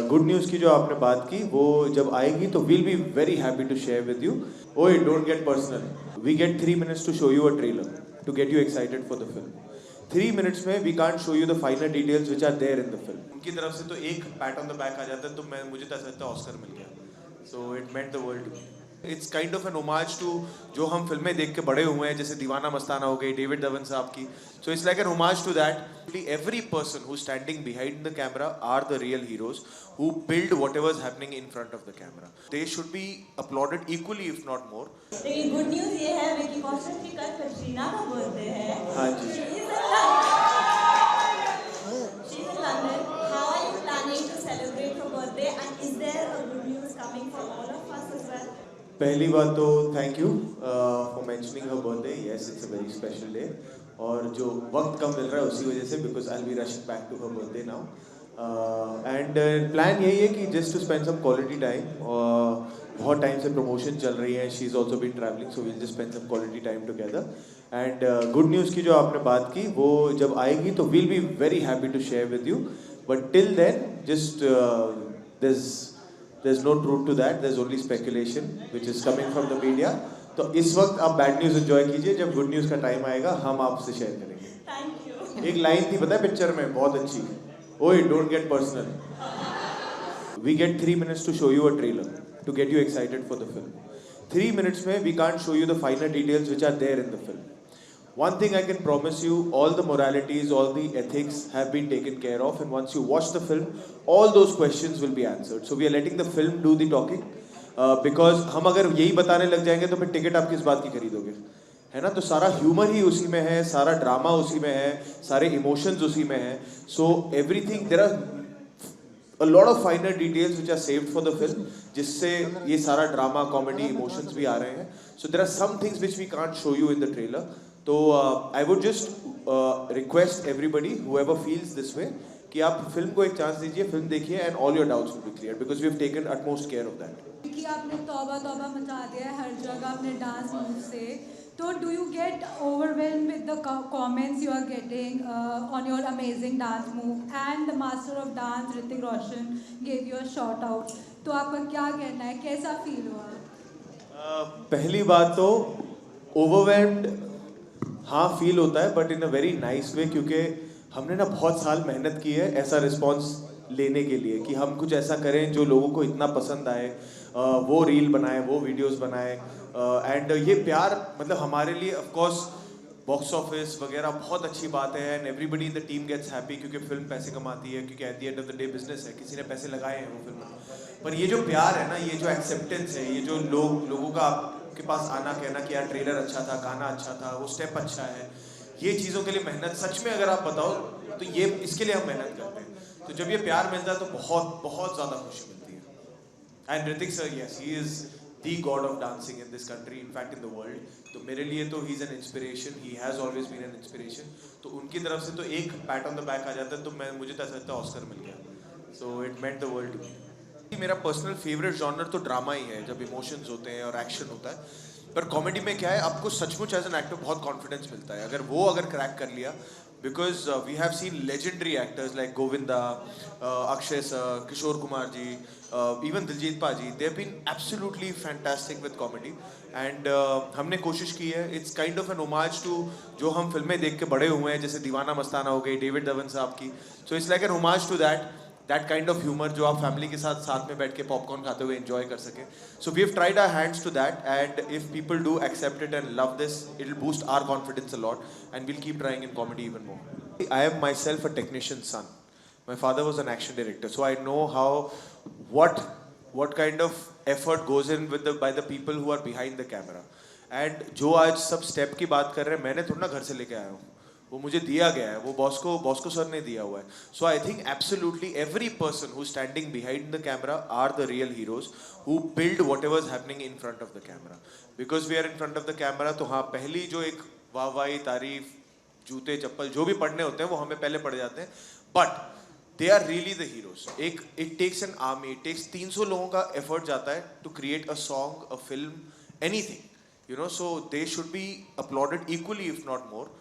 Good news की जो आपने बात की वो जब आएगी तो we'll be very happy to share with you. ओए don't get personal. We get 3 minutes to show you a trailer to get you excited for the film. 3 minutes में we can't show you the final details which are there in the film. उनकी तरफ से तो एक pat on the back आ जाता है तो मुझे तो ऐसा लगता है ऑस्कर मिल गया. So it meant the world to me. It's kind of an homage to जो हम फिल्में देख के बड़े हुए हैं, जैसे दीवाना मस्ताना हो गई डेविड धवन साहब की. So it's like an homage to that. Every person who standing behind the camera are the real heroes who build whatever is happening in front of the camera. They should be applauded equally if not more. लेकिन good news ये है विकी कौशल की कल कटरीना का birthday है. हाँ जी. She's in London. How are you planning to celebrate her birthday? And is there a good news coming for all of us as well? पहली बात तो thank you for mentioning her birthday. Yes, it's a very special day. और जो वक्त कम मिल रहा है उसी वजह से, because I will be rushing back to her birthday now. And plan यही है कि just to spend some quality time. बहुत टाइम से प्रमोशन चल रही है. She is also been travelling, so will just spend some quality time together. And good news की जो आपने बात की वो जब आएगी तो will be very happy to share with you. But till then just there's no truth to that. There's only speculation which is coming from the media. तो इस वक्त आप बैड न्यूज़ एंजॉय कीजिए. जब गुड न्यूज़ का time आएगा हम आपसे शेयर करेंगे. Thank you. एक लाइन थी पता है पिक्चर में, बहुत अच्छी. ओए don't get personal. We get 3 minutes to show you a trailer to get you excited for the film. 3 minutes में we can't show you the final details which are there in the film. One thing I can promise you, all the moralities, all the ethics have been taken care of, and once you watch the film, all those questions will be answered. So we are letting the film do the talking, because हम अगर यही बताने लग जाएंगे तो फिर ticket आप किस बात की खरीदोगे, है ना. तो सारा ह्यूमर ही उसी में है, सारा ड्रामा उसी में है, सारे इमोशंस उसी में है. So everything, there are a lot of finer details which are saved for the film, जिससे ये सारा ड्रामा कॉमेडी इमोशंस भी आ रहे हैं. So there are some things which we can't show you in the trailer. तो I would just request everybody whoever feels this way कि आप film को एक चांस दीजिए, फिल्म देखिए, and all your doubts will be clear because we have taken utmost care of that. क्योंकि आपने तौबा तौबा मचा दिया है हर जगह अपने डांस मूव से. तो do you get overwhelmed with the comments you are getting on your amazing dance move, and the master of dance Hrithik Roshan gave you a shout out. तो आपका क्या कहना है, कैसा फील हुआ? पहली बात तो ओवरवेल्म्ड हाँ फील होता है, but in a very nice way, क्योंकि हमने ना बहुत साल मेहनत की है ऐसा रिस्पॉन्स लेने के लिए कि हम कुछ ऐसा करें जो लोगों को इतना पसंद आए. वो रील बनाए, वो वीडियोस बनाए, एंड ये प्यार मतलब हमारे लिए ऑफ कोर्स बॉक्स ऑफिस वगैरह बहुत अच्छी बात है, and everybody in the team gets happy क्योंकि फिल्म पैसे कमाती है, क्योंकि at the end of the day business है, किसी ने पैसे लगाए हैं वो फिल्म में. पर ये जो प्यार है ना, ये जो एक्सेप्टेंस है, ये जो लोगों का आपके पास आना कहना कि यार ट्रेलर अच्छा था, गाना अच्छा था, वो स्टेप अच्छा है, ये चीज़ों के लिए मेहनत सच में अगर आप बताओ तो ये इसके लिए हम मेहनत करते हैं. तो जब ये प्यार मिलता है तो बहुत बहुत ज़्यादा खुशी मिलती है. And Hrithik sir, yes, he is the god of dancing in this country, in fact in the world. तो मेरे लिए तो he is an inspiration, he has always been an inspiration. तो उनकी तरफ से तो एक पैट ऑन द बैक आ जाता है तो मुझे तो ऐसा लगता है ऑस्कर मिल गया. So it meant the world to me. मेरा पर्सनल फेवरेट जॉनर तो ड्रामा ही है, जब इमोशंस होते हैं और एक्शन होता है. पर कॉमेडी में क्या है, आपको सचमुच एज एन एक्टर बहुत कॉन्फिडेंस मिलता है अगर क्रैक कर लिया. Because we have seen legendary actors like Govinda, Akshay sir, Kishore Kumar ji, even Diljit paaji, they have been absolutely fantastic with comedy. And हमने कोशिश की है, it's kind of an homage to जो हम फिल्में देख के बड़े हुए हैं, जैसे दीवाना मस्ताना हो गई डेविड धवन साहब की. So it's like an homage to that kind of humor जो आप फैमिली के साथ में बैठ के पॉपकॉर्न खाते हुए एंजॉय कर सकें. So we have tried our hands to that, and if people do accept it and love this, it will boost our confidence a lot, and we'll keep trying in comedy even more. I am myself a technician's son. My father was an action director, so I know what kind of effort goes in by the people who are behind the camera. And जो आज सब step की बात कर रहे हैं, मैंने थोड़ा ना घर से लेके आया हूँ, वो मुझे दिया गया है, वो बॉस्को सर ने दिया हुआ है. So I think absolutely every person who standing behind the camera are the real heroes who build whatever is happening in front of the camera. Because we are in front of the camera, तो हाँ पहली जो एक वाहवाही, तारीफ, जूते चप्पल जो भी पढ़ने होते हैं वो हमें पहले पड़ जाते हैं, but they are really the heroes. It takes an army, it takes 300 लोगों का एफर्ट जाता है to create a song, a film, anything, you know. So they should be applauded equally if not more.